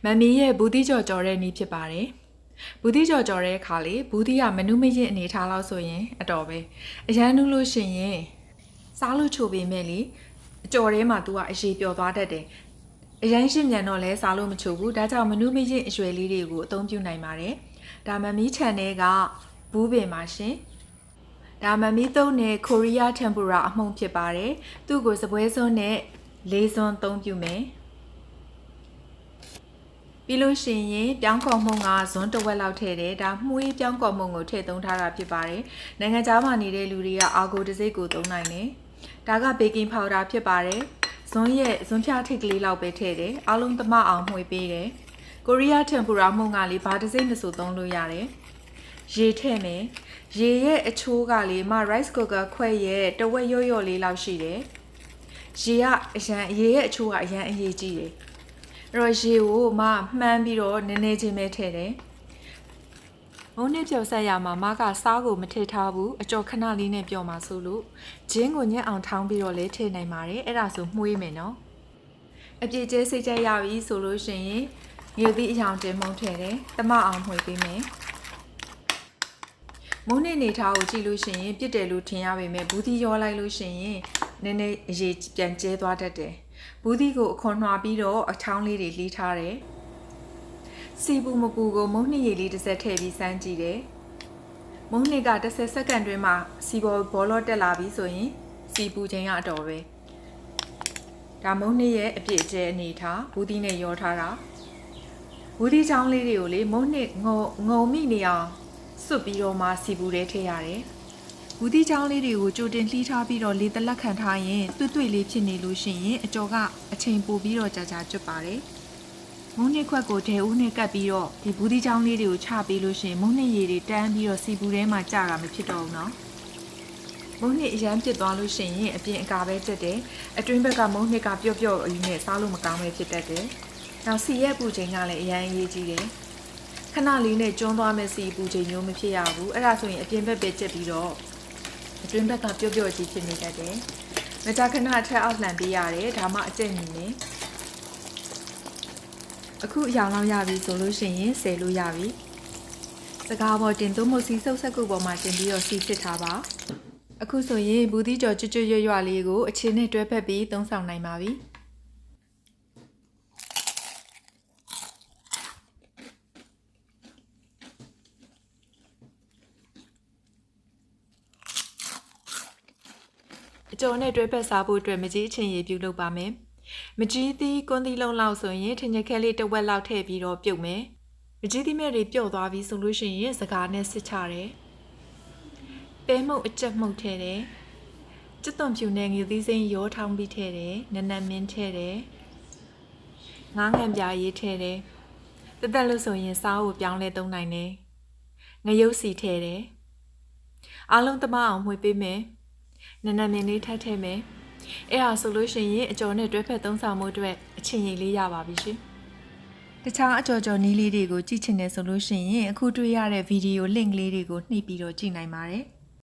မမီရဲ့ဘူးတိကျော်ကြော်တဲ့နေ့ဖြစ်ပါတယ်ဘူးတိကျော်ကြော်တဲ့အခါလေဘူးတိကမနုမရင်အနေထားလောက်ဆိုရင်အတော်ပဲအရန်နုလို့ရှင်ရင်စားလို့ချိုပေမဲ့လေအကြော်ထဲမှာ तू ကအရေးပျော်သွားတတ်တယ်အရန်ရှင်းမြန်တော့လဲစားလို့မချိုဘူးဒါကြောင့်မနုမရင်အရွယ်လေးတွေကိုအသုံးပြုနိုင်ပါတယ်ဒါမမီ channel ကဘူးပင်ပါရှင်ဒါမမီသုံးတဲ့ Korea tempura အမှုန့်ဖြစ်ပါတယ်သူ့ကိုစပွဲစွန်းနဲ့လေးစွန်းသုံးပြုမယ်ပြီးလို့ရှိရင်ပြောင်းခေါ်မှုကဇွန်းတစ်ဝက်လောက်ထည့်တယ်ဒါမှုေးပြောင်းခေါ်မှုကိုထည့်သုံးထားတာဖြစ်ပါတယ်နိုင်ငံခြားမှာနေတဲ့လူတွေကအာဂိုတစ်စိတ်ကိုသုံးနိုင်တယ်ဒါကဘေကင်ပေါင်ဒါဖြစ်ပါတယ်ဇွန်းဖြားထိတ်ကလေးလောက်ပဲထည့်တယ်အားလုံးသမအောင်မှုေးပေးတယ်ကိုရီးယား tempura မှုန့်ကလေးဘာတစ်စိတ်မဆိုသုံးလို့ရတယ်ရေထည့်မယ်ရေရဲ့အချိုးကလေးမှ rice cooker ခွက်ရဲ့တဝက်ရော့လေးလောက်ရှိတယ်ရေရဲ့အချိုးကအရန်အရေးကြီးတယ်အဲ့တော့ရေကိုမှန်းပြီးတော့နည်းနည်းချင်းပဲထည့်တယ်မုန်းနစ်ပြော်ဆက်ရမှာမကစားကိုမထည့်ထားဘူးအကြော်ခဏလေးနဲ့ပြော်မှာဆိုလို့ဂျင်းကိုညက်အောင်ထောင်းပြီးတော့လည်းထည့်နိုင်ပါတယ်အဲ့ဒါဆိုမှုေးမယ်နော်အပြည့်ကျဲစိတ်ကြရပြီဆိုလို့ရှိရင်မြုပ်သည့်အယောင်တင်မှုန်းထည့်တယ်တမအောင်မှုေးပေးမယ်မုန်းနစ်နေထားကိုကြည့်လို့ရှိရင်ပြစ်တယ်လို့ထင်ရပေမဲ့ဘူးသီးရောလိုက်လို့ရှိရင်နည်းနည်းအရေးပြန်ကျဲသွားတတ်တယ်ဘူးသီးကိုအခွန်နှွာပြီးတော့အချောင်းလေးတွေလှီးထားတယ်စီပူမပူကိုမုန်းနှစ်ရည်လေးတစ်စက်ထည့်ပြီးစမ်းကြည့်တယ်မုန်းနှစ်က10စက္ကန့်တွင်းမှာစီဘောလော့တက်လာပြီဆိုရင်စီပူခြင်းကအတော်ပဲဒါမုန်းနှစ်ရဲ့အပြည့်အကျဲအနေထားဘူးသီးနဲ့ရောထားတာဘူးသီးချောင်းလေးတွေကိုလေမုန်းနှစ်ငုံမိနေအောင်စွတ်ပြီးတော့မှစီပူထဲထည့်ရတယ်ဘူးသီးချောင်းလေးတွေကိုကြိုတင်လှီးထားပြီးတော့လေတလက်ခံထားရင်တွေ့လေးဖြစ်နေလို့ရှိရင်အကျော်ကအချိန်ပိုပြီးတော့ကြာကျွတ်ပါတယ်မုန်းနှစ်ခွက်ကိုဒဲဦးနဲ့ကပ်ပြီးတော့ဒီဘူးသီးချောင်းလေးတွေကိုချပေးလို့ရှိရင်မုန်းနှစ်ရည်တွေတန်းပြီးတော့စီပူထဲမှာကြာတာမဖြစ်တော့ဘူးနော်မုန်းနှစ်အရန်ပြစ်သွားလို့ရှိရင်အပြင်အကာပဲတက်တယ်အတွင်းဘက်ကမုန်းနှစ်ကပျော့အယူနဲ့စားလို့မကောင်းပဲဖြစ်တတ်တယ်နောက်စီရဲ့ပူချိန်ကလည်းအရန်အရေးကြီးတယ်ခဏလေးနဲ့ကျွန်းသွားမဲ့စီပူချိန်မျိုးမဖြစ်ရဘူးအဲ့ဒါဆိုရင်အပြင်ဘက်ပဲကျက်ပြီးတော့အတွင်းဘက်ကပျော့ကြီးဖြစ်နေတတ်တယ်မကြာခဏထက်အောက်လှန်ပေးရတယ်ဒါမှအကျင့်ညီနေအခုအရောင်လောက်ရပြီဆိုလို့ရှိရင်ဆယ်လို့ရပြီစကားပေါ်တင်သွုံးမစီစုပ်ဆက်ကုတ်ပေါ်မှာတင်ပြီးတော့စီစစ်ထားပါအခုဆိုရင်ဘူးသီးကြော်ကျွတ်ရွတ်လေးကိုအချင်းနဲ့တွဲဖက်ပြီးသုံးဆောင်နိုင်ပါပြီအကျော်နဲ့တွဲဖက်စားဖို့အတွက်မကြီးအချင်းရည်ပြုလုပ်ပါမယ်မကြီးသီးကွန်းသီးလုံးလောက်ဆိုရင်ထင်ရခဲလေးတစ်ဝက်လောက်ထည့်ပြီးတော့ပြုတ်မယ်မကြီးသီးမဲ့တွေပြုတ်သွားပြီဆိုလို့ရှိရင်စကားနဲ့စစ်ချတယ်ပဲမှုတ်အကျက်မှုတ်ထည့်တယ်ကျွတ်သွန်ဖြူနဲ့ငွေသီးစိမ်းရောထောင်းပြီးထည့်တယ်နက်မင်းထည့်တယ်ငါးငံပြားရေးထည့်တယ်တက်လို့ဆိုရင်စားကိုပြောင်းလဲသုံးနိုင်တယ်ငရုတ်စီထည့်တယ်အားလုံးသမအောင်မှွေပေးမယ်နက်မင်းလေးထပ်ထည့်မယ်အဲ့ဒါဆိုလို့ရှိရင်အကျော်နဲ့တွဲဖက်သုံးဆောင်မှုအတွက်အချင်းရည်လေးရပါပြီရှင်တခြားအကျော်နီးလေးတွေကိုကြည့်ချင်တယ်ဆိုလို့ရှိရင်အခုတွေ့ရတဲ့ဗီဒီယို link လေးတွေကိုနှိပ်ပြီးတော့ကြည့်နိုင်ပါတယ်